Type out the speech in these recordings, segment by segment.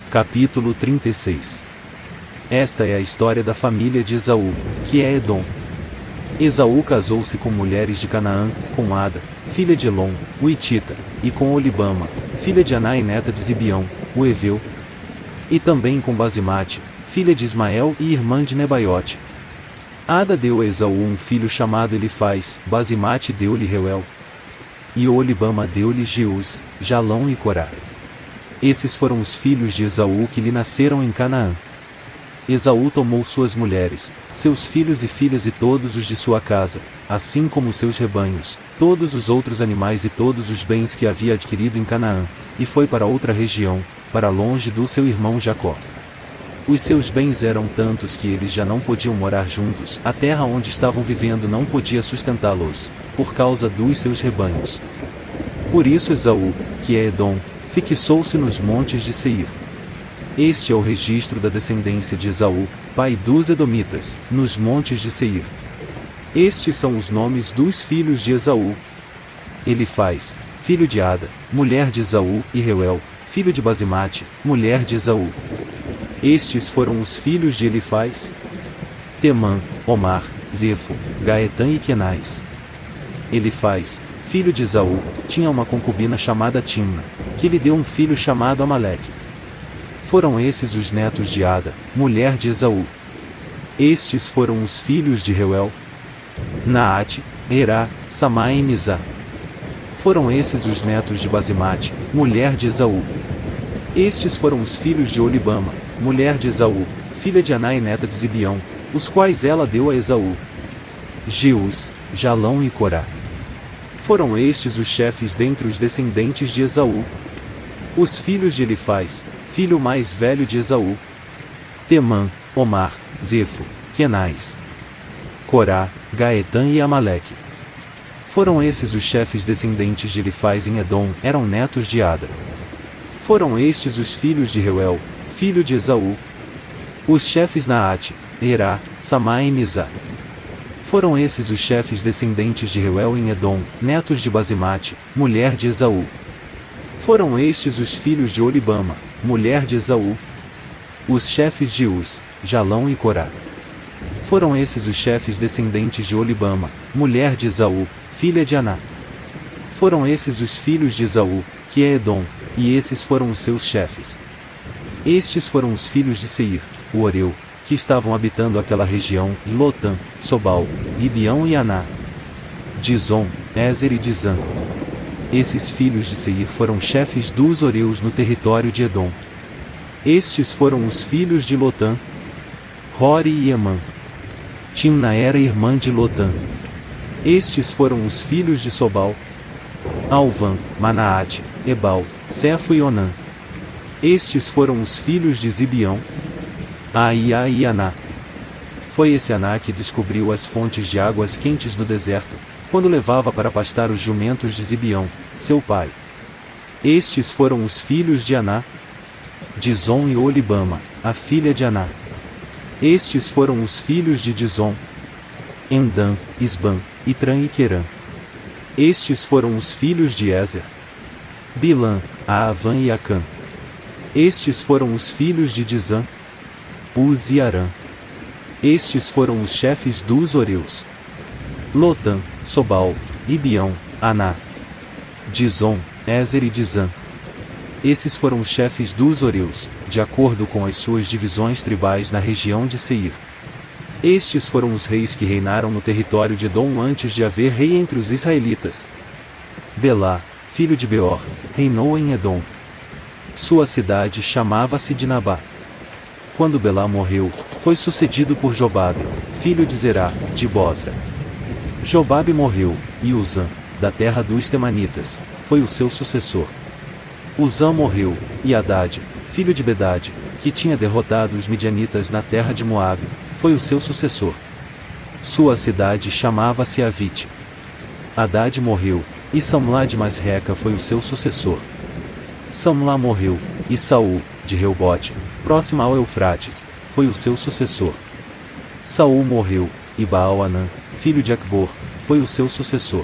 Capítulo 36. Esta é a história da família de Esaú, que é Edom. Esaú casou-se com mulheres de Canaã, com Ada, filha de Elom, o Hitita, e com Olibama, filha de Aná e neta de Zibeão, o Heveu, e também com Basemate, filha de Ismael e irmã de Nebaiote. Ada deu a Esaú um filho chamado Elifaz, Basemate deu-lhe Reuel, e Olibama deu-lhe Jeus, Jalão e Corá. Esses foram os filhos de Esaú que lhe nasceram em Canaã. Esaú tomou suas mulheres, seus filhos e filhas e todos os de sua casa, assim como seus rebanhos, todos os outros animais e todos os bens que havia adquirido em Canaã, e foi para outra região, para longe do seu irmão Jacó. Os seus bens eram tantos que eles já não podiam morar juntos, a terra onde estavam vivendo não podia sustentá-los, por causa dos seus rebanhos. Por isso Esaú, que é Edom, fixou-se nos montes de Seir. Este é o registro da descendência de Esaú, pai dos Edomitas, nos montes de Seir. Estes são os nomes dos filhos de Esaú: Elifaz, filho de Ada, mulher de Esaú, e Reuel, filho de Basemate, mulher de Esaú. Estes foram os filhos de Elifaz: Temã, Omar, Zefo, Gaetã e Quenais. Elifaz, filho de Esaú, tinha uma concubina chamada Timna, que lhe deu um filho chamado Amaleque. Foram esses os netos de Ada, mulher de Esaú. Estes foram os filhos de Reuel: Naate, Erá, Samá e Mizá. Foram esses os netos de Basemate, mulher de Esaú. Estes foram os filhos de Olibama, mulher de Esaú, filha de Aná e neta de Zibeão, os quais ela deu a Esaú: Jeus, Jalão e Corá. Foram estes os chefes dentre os descendentes de Esaú. Os filhos de Elifaz, filho mais velho de Esaú: Temã, Omar, Zefo, Quenais, Corá, Gaetã e Amaleque. Foram esses os chefes descendentes de Elifaz em Edom, eram netos de Ada. Foram estes os filhos de Reuel, filho de Esaú. Os chefes Naate, Erá, Samá e Mizá. Foram esses os chefes descendentes de Reuel em Edom, netos de Basemate, mulher de Esaú. Foram estes os filhos de Olibama, mulher de Esaú. Os chefes de Uz, Jalão e Corá. Foram esses os chefes descendentes de Olibama, mulher de Esaú, filha de Aná. Foram esses os filhos de Esaú, que é Edom, e esses foram os seus chefes. Estes foram os filhos de Seir, o Oreu, que estavam habitando aquela região, Lotã, Sobal, Gibeão e Aná, Dizon, Ezer e Dizã. Esses filhos de Seir foram chefes dos Oreus no território de Edom. Estes foram os filhos de Lotã: Hori e Emã. Timna era irmã de Lotã. Estes foram os filhos de Sobal: Alvã, Manaate, Ebal, Cefo e Onã. Estes foram os filhos de Zibeão: Aia e Aná. Foi esse Aná que descobriu as fontes de águas quentes no deserto, quando levava para pastar os jumentos de Zibeão, seu pai. Estes foram os filhos de Aná: Dizon e Olibama, a filha de Aná. Estes foram os filhos de Dizon: Endã, Isbã, Itrã e Querã. Estes foram os filhos de Ezer: Bilã, Aavã e Acã. Estes foram os filhos de Dizã: Uz e Arã. Estes foram os chefes dos Oreus: Lotã, Sobal, Gibeão, Aná, Dizon, Ezer e Dizã. Esses foram os chefes dos Oreus, de acordo com as suas divisões tribais na região de Seir. Estes foram os reis que reinaram no território de Edom antes de haver rei entre os israelitas. Belá, filho de Beor, reinou em Edom. Sua cidade chamava-se Dinabá. Quando Belá morreu, foi sucedido por Jobabe, filho de Zerá, de Bosra. Jobabe morreu, e Uzã, da terra dos Temanitas, foi o seu sucessor. Uzã morreu, e Hadade, filho de Bedade, que tinha derrotado os midianitas na terra de Moabe, foi o seu sucessor. Sua cidade chamava-se Avite. Hadade morreu, e Samlá de Masreca foi o seu sucessor. Samlá morreu, e Saul, de Reubote, próxima ao Eufrates, foi o seu sucessor. Saul morreu, e Baal-Anã, filho de Acbor, foi o seu sucessor.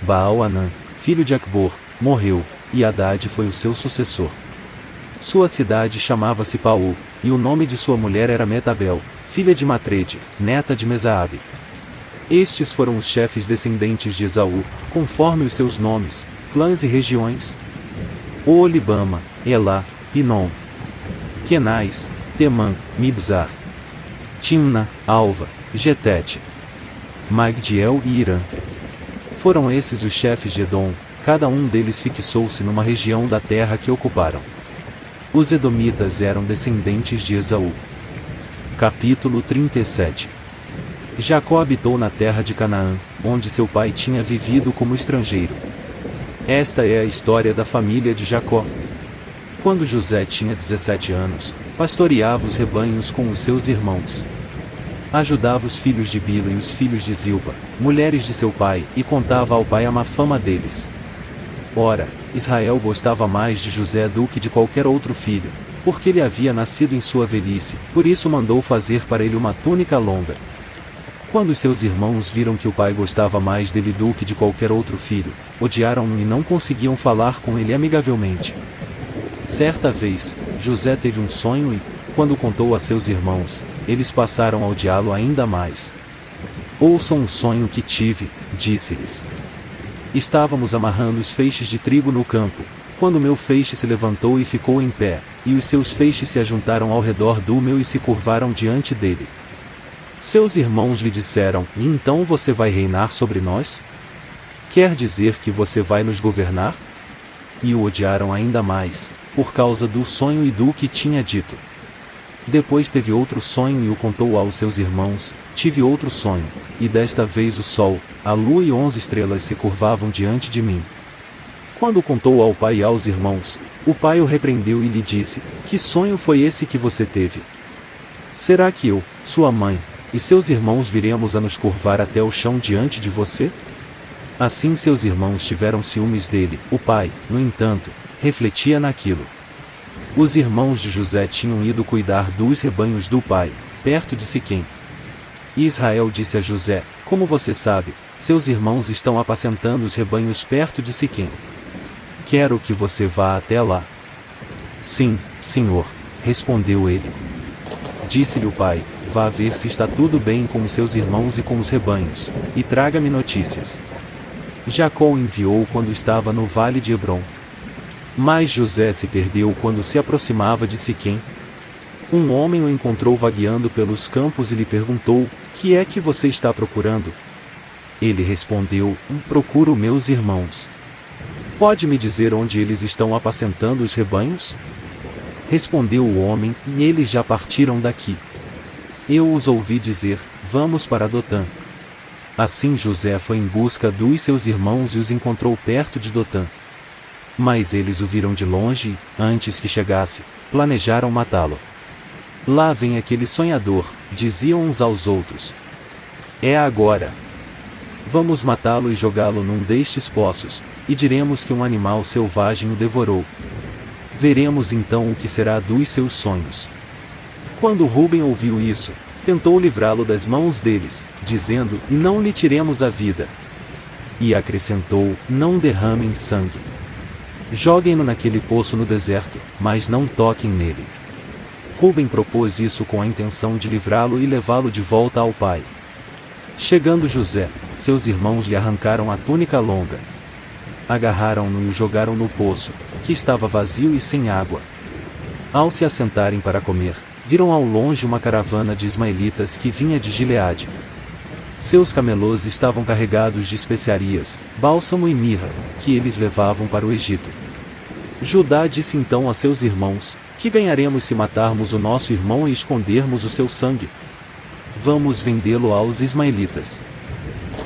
Baal-Anã, filho de Acbor, morreu, e Hadade foi o seu sucessor. Sua cidade chamava-se Paú, e o nome de sua mulher era Metabel, filha de Matrede, neta de Mesaabe. Estes foram os chefes descendentes de Esaú, conforme os seus nomes, clãs e regiões: Oolibama, Elá, Pinom, Kenais, Temã, Mibzar, Timna, Alva, Getete, Magdiel e Irã. Foram esses os chefes de Edom, cada um deles fixou-se numa região da terra que ocuparam. Os edomitas eram descendentes de Esaú. Capítulo 37. Jacó habitou na terra de Canaã, onde seu pai tinha vivido como estrangeiro. Esta é a história da família de Jacó. Quando José tinha 17 anos, pastoreava os rebanhos com os seus irmãos. Ajudava os filhos de Bila e os filhos de Zilpa, mulheres de seu pai, e contava ao pai a má fama deles. Ora, Israel gostava mais de José do que de qualquer outro filho, porque ele havia nascido em sua velhice, por isso mandou fazer para ele uma túnica longa. Quando seus irmãos viram que o pai gostava mais dele do que de qualquer outro filho, odiaram-no e não conseguiam falar com ele amigavelmente. Certa vez, José teve um sonho e, quando contou a seus irmãos, eles passaram a odiá-lo ainda mais. Ouçam o sonho que tive, disse-lhes. Estávamos amarrando os feixes de trigo no campo, quando meu feixe se levantou e ficou em pé, e os seus feixes se ajuntaram ao redor do meu e se curvaram diante dele. Seus irmãos lhe disseram: E então você vai reinar sobre nós? Quer dizer que você vai nos governar? E o odiaram ainda mais, por causa do sonho e do que tinha dito. Depois teve outro sonho e o contou aos seus irmãos: Tive outro sonho, e desta vez o sol, a lua e 11 estrelas se curvavam diante de mim. Quando contou ao pai e aos irmãos, o pai o repreendeu e lhe disse: Que sonho foi esse que você teve? Será que eu, sua mãe, e seus irmãos viremos a nos curvar até o chão diante de você? Assim seus irmãos tiveram ciúmes dele. O pai, no entanto, refletia naquilo. Os irmãos de José tinham ido cuidar dos rebanhos do pai, perto de Siquém. E Israel disse a José: Como você sabe, seus irmãos estão apacentando os rebanhos perto de Siquém. Quero que você vá até lá. Sim, senhor, respondeu ele. Disse-lhe o pai: Vá ver se está tudo bem com os seus irmãos e com os rebanhos, e traga-me notícias. Jacó o enviou quando estava no vale de Hebrom. Mas José se perdeu quando se aproximava de Siquém. Um homem o encontrou vagueando pelos campos e lhe perguntou: Que é que você está procurando? Ele respondeu: Procuro meus irmãos. Pode me dizer onde eles estão apacentando os rebanhos? Respondeu o homem: E eles já partiram daqui. Eu os ouvi dizer: Vamos para Dotã. Assim José foi em busca dos seus irmãos e os encontrou perto de Dotã. Mas eles o viram de longe e, antes que chegasse, planejaram matá-lo. Lá vem aquele sonhador, diziam uns aos outros. É agora. Vamos matá-lo e jogá-lo num destes poços, e diremos que um animal selvagem o devorou. Veremos então o que será dos seus sonhos. Quando Ruben ouviu isso, tentou livrá-lo das mãos deles, dizendo: E não lhe tiremos a vida. E acrescentou: Não derramem sangue. Joguem-no naquele poço no deserto, mas não toquem nele. Ruben propôs isso com a intenção de livrá-lo e levá-lo de volta ao pai. Chegando José, seus irmãos lhe arrancaram a túnica longa. Agarraram-no e o jogaram no poço, que estava vazio e sem água. Ao se assentarem para comer, viram ao longe uma caravana de ismaelitas que vinha de Gileade. Seus camelôs estavam carregados de especiarias, bálsamo e mirra, que eles levavam para o Egito. Judá disse então a seus irmãos: Que ganharemos se matarmos o nosso irmão e escondermos o seu sangue? Vamos vendê-lo aos ismaelitas.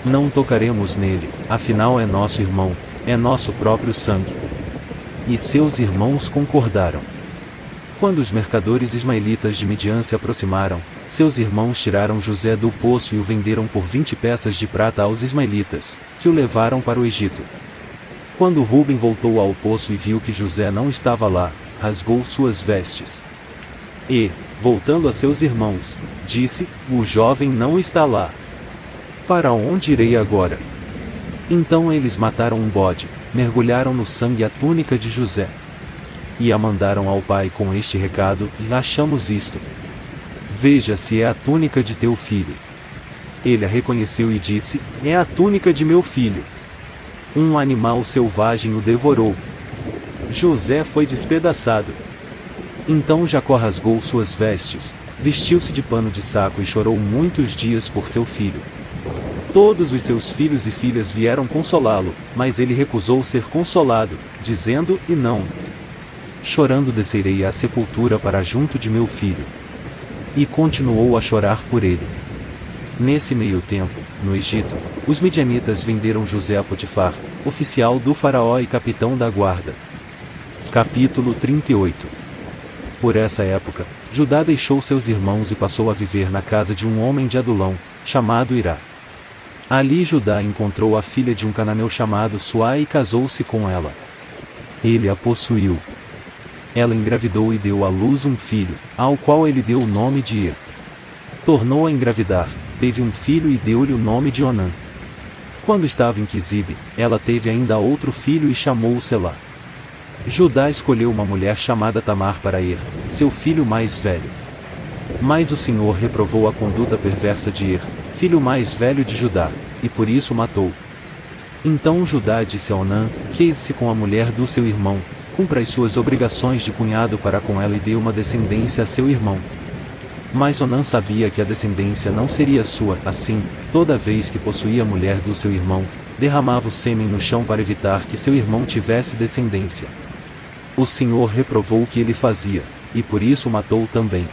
Não tocaremos nele, afinal é nosso irmão, é nosso próprio sangue. E seus irmãos concordaram. Quando os mercadores ismaelitas de Midian se aproximaram, seus irmãos tiraram José do poço e o venderam por 20 peças de prata aos ismaelitas, que o levaram para o Egito. Quando Ruben voltou ao poço e viu que José não estava lá, rasgou suas vestes. E, voltando a seus irmãos, disse: O jovem não está lá. Para onde irei agora? Então eles mataram um bode, mergulharam no sangue a túnica de José. E a mandaram ao pai com este recado: achamos isto. Veja se é a túnica de teu filho. Ele a reconheceu e disse: é a túnica de meu filho. Um animal selvagem o devorou. José foi despedaçado. Então Jacó rasgou suas vestes, vestiu-se de pano de saco e chorou muitos dias por seu filho. Todos os seus filhos e filhas vieram consolá-lo, mas ele recusou ser consolado, dizendo: e não. Chorando descerei à sepultura para junto de meu filho. E continuou a chorar por ele. Nesse meio tempo, no Egito, os midianitas venderam José a Potifar, oficial do faraó e capitão da guarda. Capítulo 38. Por essa época, Judá deixou seus irmãos e passou a viver na casa de um homem de Adulão, chamado Irá. Ali Judá encontrou a filha de um cananeu chamado Suá e casou-se com ela. Ele a possuiu. Ela engravidou e deu à luz um filho, ao qual ele deu o nome de Ir. Tornou a engravidar, teve um filho e deu-lhe o nome de Onã. Quando estava em Quisibe, ela teve ainda outro filho e chamou-o Selá. Judá escolheu uma mulher chamada Tamar para Ir, seu filho mais velho. Mas o Senhor reprovou a conduta perversa de Ir, filho mais velho de Judá, e por isso o matou. Então Judá disse a Onã: queise-se com a mulher do seu irmão, cumpra as suas obrigações de cunhado para com ela e dê uma descendência a seu irmão. Mas Onã sabia que a descendência não seria sua, assim, toda vez que possuía a mulher do seu irmão, derramava o sêmen no chão para evitar que seu irmão tivesse descendência. O Senhor reprovou o que ele fazia, e por isso o matou também.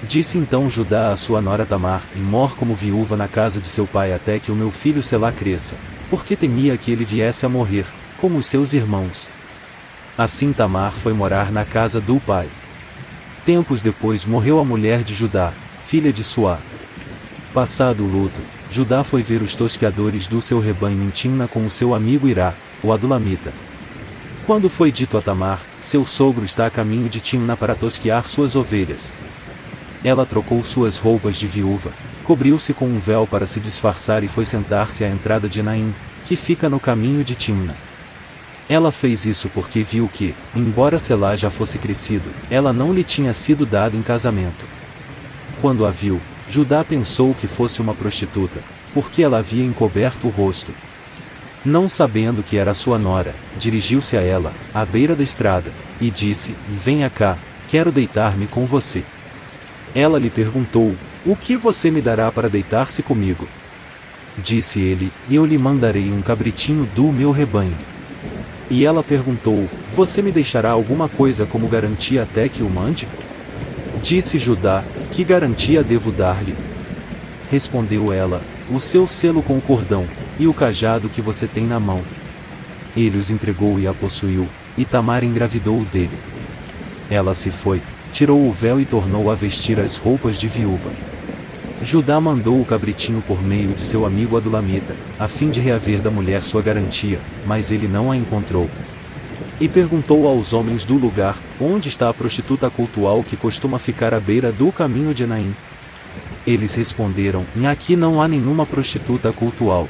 Disse então Judá à sua nora Tamar: mor como viúva na casa de seu pai até que o meu filho Selá cresça, porque temia que ele viesse a morrer, como os seus irmãos. Assim Tamar foi morar na casa do pai. Tempos depois morreu a mulher de Judá, filha de Suá. Passado o luto, Judá foi ver os tosqueadores do seu rebanho em Timna com o seu amigo Irá, o adulamita. Quando foi dito a Tamar: seu sogro está a caminho de Timna para tosquear suas ovelhas. Ela trocou suas roupas de viúva, cobriu-se com um véu para se disfarçar e foi sentar-se à entrada de Naim, que fica no caminho de Timna. Ela fez isso porque viu que, embora Selá já fosse crescido, ela não lhe tinha sido dada em casamento. Quando a viu, Judá pensou que fosse uma prostituta, porque ela havia encoberto o rosto. Não sabendo que era sua nora, dirigiu-se a ela, à beira da estrada, e disse: venha cá, quero deitar-me com você. Ela lhe perguntou: o que você me dará para deitar-se comigo? Disse ele: eu lhe mandarei um cabritinho do meu rebanho. E ela perguntou: você me deixará alguma coisa como garantia até que o mande? Disse Judá: que garantia devo dar-lhe? Respondeu ela: o seu selo com o cordão, e o cajado que você tem na mão. Ele os entregou e a possuiu, e Tamar engravidou dele. Ela se foi, tirou o véu e tornou a vestir as roupas de viúva. Judá mandou o cabritinho por meio de seu amigo adulamita, a fim de reaver da mulher sua garantia, mas ele não a encontrou. E perguntou aos homens do lugar: onde está a prostituta cultual que costuma ficar à beira do caminho de Naim? Eles responderam: aqui não há nenhuma prostituta cultual.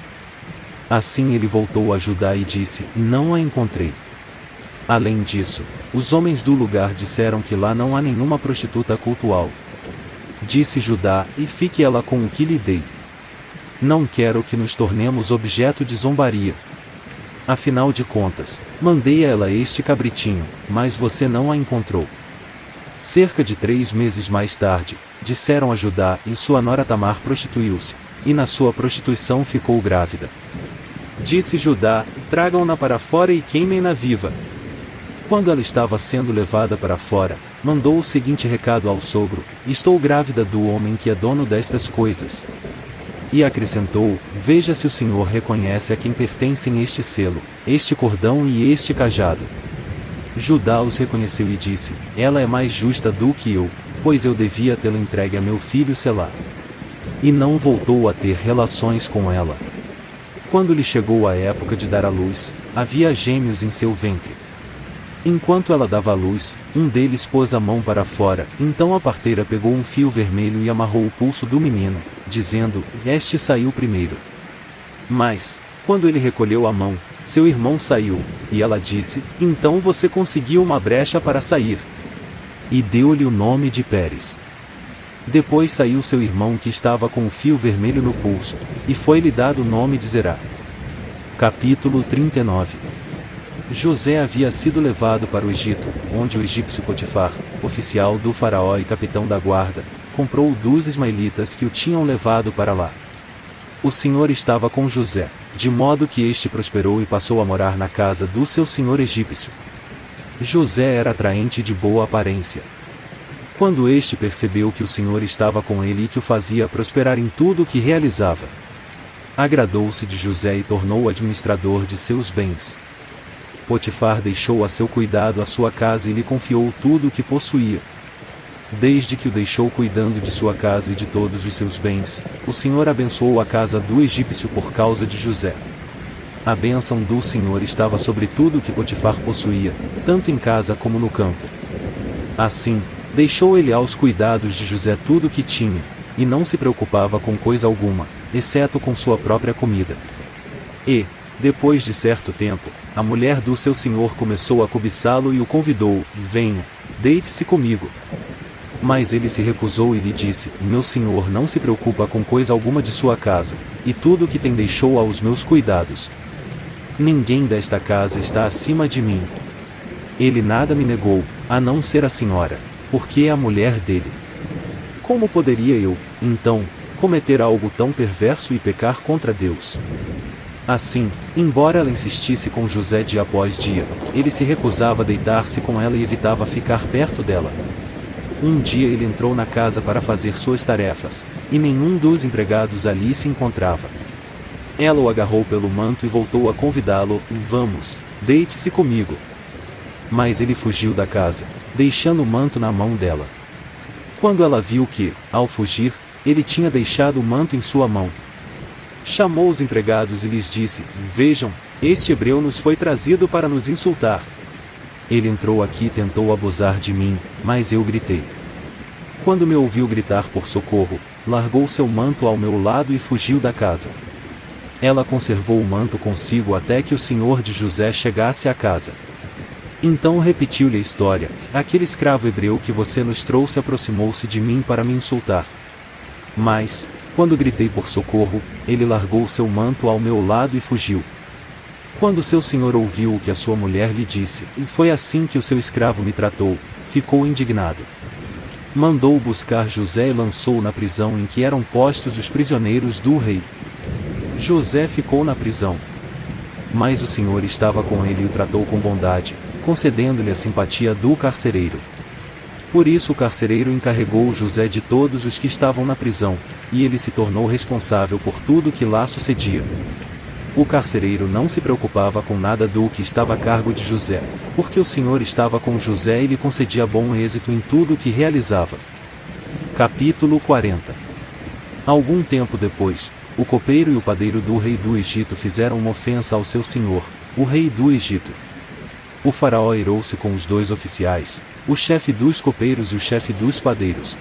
Assim ele voltou a Judá e disse: não a encontrei. Além disso, os homens do lugar disseram que lá não há nenhuma prostituta cultual. Disse Judá: e fique ela com o que lhe dei. Não quero que nos tornemos objeto de zombaria. Afinal de contas, mandei a ela este cabritinho, mas você não a encontrou. Cerca de 3 meses mais tarde, disseram a Judá: e sua nora Tamar prostituiu-se, e na sua prostituição ficou grávida. Disse Judá: tragam-na para fora e queimem-na viva. Quando ela estava sendo levada para fora, mandou o seguinte recado ao sogro: estou grávida do homem que é dono destas coisas. E acrescentou: veja se o Senhor reconhece a quem pertencem este selo, este cordão e este cajado. Judá os reconheceu e disse: ela é mais justa do que eu, pois eu devia tê-la entregue a meu filho Selá. E não voltou a ter relações com ela. Quando lhe chegou a época de dar à luz, havia gêmeos em seu ventre. Enquanto ela dava à luz, um deles pôs a mão para fora, então a parteira pegou um fio vermelho e amarrou o pulso do menino, dizendo: este saiu primeiro. Mas, Quando ele recolheu a mão, seu irmão saiu, e ela disse: então você conseguiu uma brecha para sair. E deu-lhe o nome de Pérez. Depois saiu seu irmão que estava com o fio vermelho no pulso, e foi-lhe dado o nome de Zerá. Capítulo 39. José havia sido levado para o Egito, onde o egípcio Potifar, oficial do faraó e capitão da guarda, comprou dos ismaelitas que o tinham levado para lá. O Senhor estava com José, de modo que este prosperou e passou a morar na casa do seu senhor egípcio. José era atraente e de boa aparência. Quando este percebeu que o Senhor estava com ele e que o fazia prosperar em tudo o que realizava, agradou-se de José e tornou-o administrador de seus bens. Potifar deixou a seu cuidado a sua casa e lhe confiou tudo o que possuía. Desde que o deixou cuidando de sua casa e de todos os seus bens, o Senhor abençoou a casa do egípcio por causa de José. A bênção do Senhor estava sobre tudo o que Potifar possuía, tanto em casa como no campo. Assim, deixou ele aos cuidados de José tudo o que tinha, e não se preocupava com coisa alguma, exceto com sua própria comida. E, depois de certo tempo, a mulher do seu senhor começou a cobiçá-lo e o convidou: venha, deite-se comigo. Mas ele se recusou e lhe disse: meu senhor não se preocupa com coisa alguma de sua casa, e tudo o que tem deixou aos meus cuidados. Ninguém desta casa está acima de mim. Ele nada me negou, a não ser a senhora, porque é a mulher dele. Como poderia eu, então, cometer algo tão perverso e pecar contra Deus? Assim, embora ela insistisse com José dia após dia, ele se recusava a deitar-se com ela e evitava ficar perto dela. Um dia ele entrou na casa para fazer suas tarefas, e nenhum dos empregados ali se encontrava. Ela o agarrou pelo manto e voltou a convidá-lo: vamos, deite-se comigo. Mas ele fugiu da casa, deixando o manto na mão dela. Quando ela viu que, ao fugir, ele tinha deixado o manto em sua mão, chamou os empregados e lhes disse: vejam, este hebreu nos foi trazido para nos insultar. Ele entrou aqui e tentou abusar de mim, mas eu gritei. Quando me ouviu gritar por socorro, largou seu manto ao meu lado e fugiu da casa. Ela conservou o manto consigo até que o senhor de José chegasse à casa. Então repetiu-lhe a história: aquele escravo hebreu que você nos trouxe aproximou-se de mim para me insultar. Mas, quando gritei por socorro, ele largou seu manto ao meu lado e fugiu. Quando seu senhor ouviu o que a sua mulher lhe disse: foi assim que o seu escravo me tratou, ficou indignado. Mandou buscar José e lançou-o na prisão em que eram postos os prisioneiros do rei. José ficou na prisão. Mas o Senhor estava com ele e o tratou com bondade, concedendo-lhe a simpatia do carcereiro. Por isso o carcereiro encarregou José de todos os que estavam na prisão, e ele se tornou responsável por tudo que lá sucedia. O carcereiro não se preocupava com nada do que estava a cargo de José, porque o Senhor estava com José e lhe concedia bom êxito em tudo o que realizava. Capítulo 40. Algum tempo depois, o copeiro e o padeiro do rei do Egito fizeram uma ofensa ao seu senhor, o rei do Egito. O faraó irou-se com os dois oficiais, o chefe dos copeiros e o chefe dos padeiros,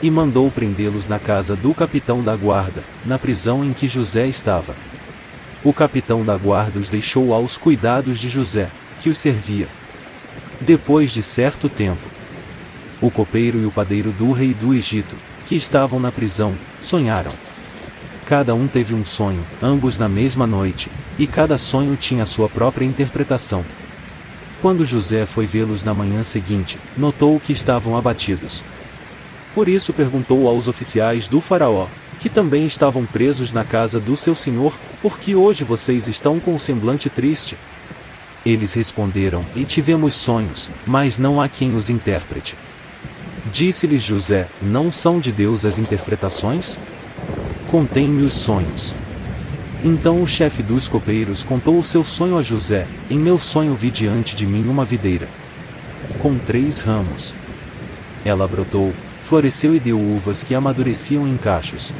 e mandou prendê-los na casa do capitão da guarda, na prisão em que José estava. O capitão da guarda os deixou aos cuidados de José, que os servia. Depois de certo tempo, o copeiro e o padeiro do rei do Egito, que estavam na prisão, sonharam. Cada um teve um sonho, ambos na mesma noite, e cada sonho tinha sua própria interpretação. Quando José foi vê-los na manhã seguinte, notou que estavam abatidos. Por isso perguntou aos oficiais do faraó, que também estavam presos na casa do seu senhor: por que hoje vocês estão com um semblante triste? Eles responderam: e tivemos sonhos, mas não há quem os interprete. Disse-lhes José: não são de Deus as interpretações? Contem-me os sonhos. Então o chefe dos copeiros contou o seu sonho a José: em meu sonho vi diante de mim uma videira com 3 ramos. Ela brotou, floresceu e deu uvas que amadureciam em cachos.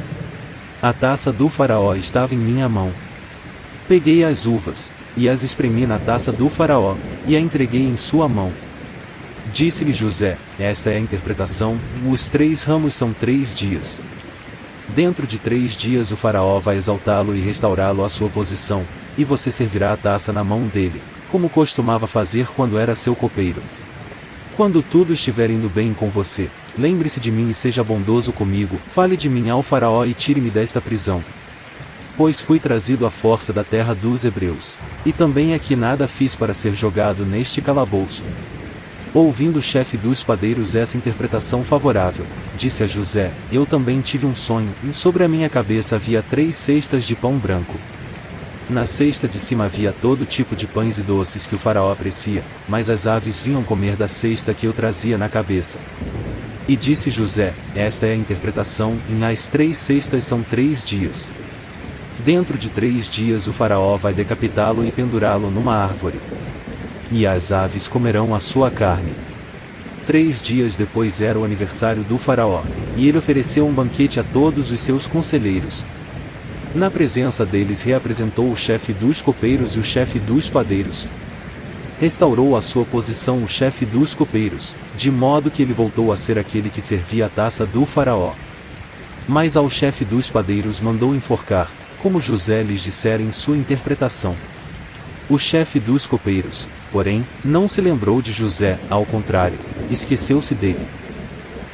A taça do faraó estava em minha mão. Peguei as uvas, e as espremi na taça do faraó, e a entreguei em sua mão. Disse-lhe José: esta é a interpretação, os 3 ramos são 3 dias. Dentro de 3 dias o faraó vai exaltá-lo e restaurá-lo à sua posição, e você servirá a taça na mão dele, como costumava fazer quando era seu copeiro. Quando tudo estiver indo bem com você, lembre-se de mim e seja bondoso comigo, fale de mim ao faraó e tire-me desta prisão. Pois fui trazido à força da terra dos hebreus, e também aqui nada fiz para ser jogado neste calabouço. Ouvindo o chefe dos padeiros essa interpretação favorável, disse a José: eu também tive um sonho, e sobre a minha cabeça havia 3 cestas de pão branco. Na cesta de cima havia todo tipo de pães e doces que o faraó aprecia, mas as aves vinham comer da cesta que eu trazia na cabeça. E disse José: esta é a interpretação, e as 3 cestas são 3 dias. Dentro de 3 dias o faraó vai decapitá-lo e pendurá-lo numa árvore. E as aves comerão a sua carne. 3 dias depois era o aniversário do faraó, e ele ofereceu um banquete a todos os seus conselheiros. Na presença deles reapresentou o chefe dos copeiros e o chefe dos padeiros. Restaurou a sua posição o chefe dos copeiros, de modo que ele voltou a ser aquele que servia a taça do faraó. Mas ao chefe dos padeiros mandou enforcar, como José lhes dissera em sua interpretação. O chefe dos copeiros, porém, não se lembrou de José, ao contrário, esqueceu-se dele.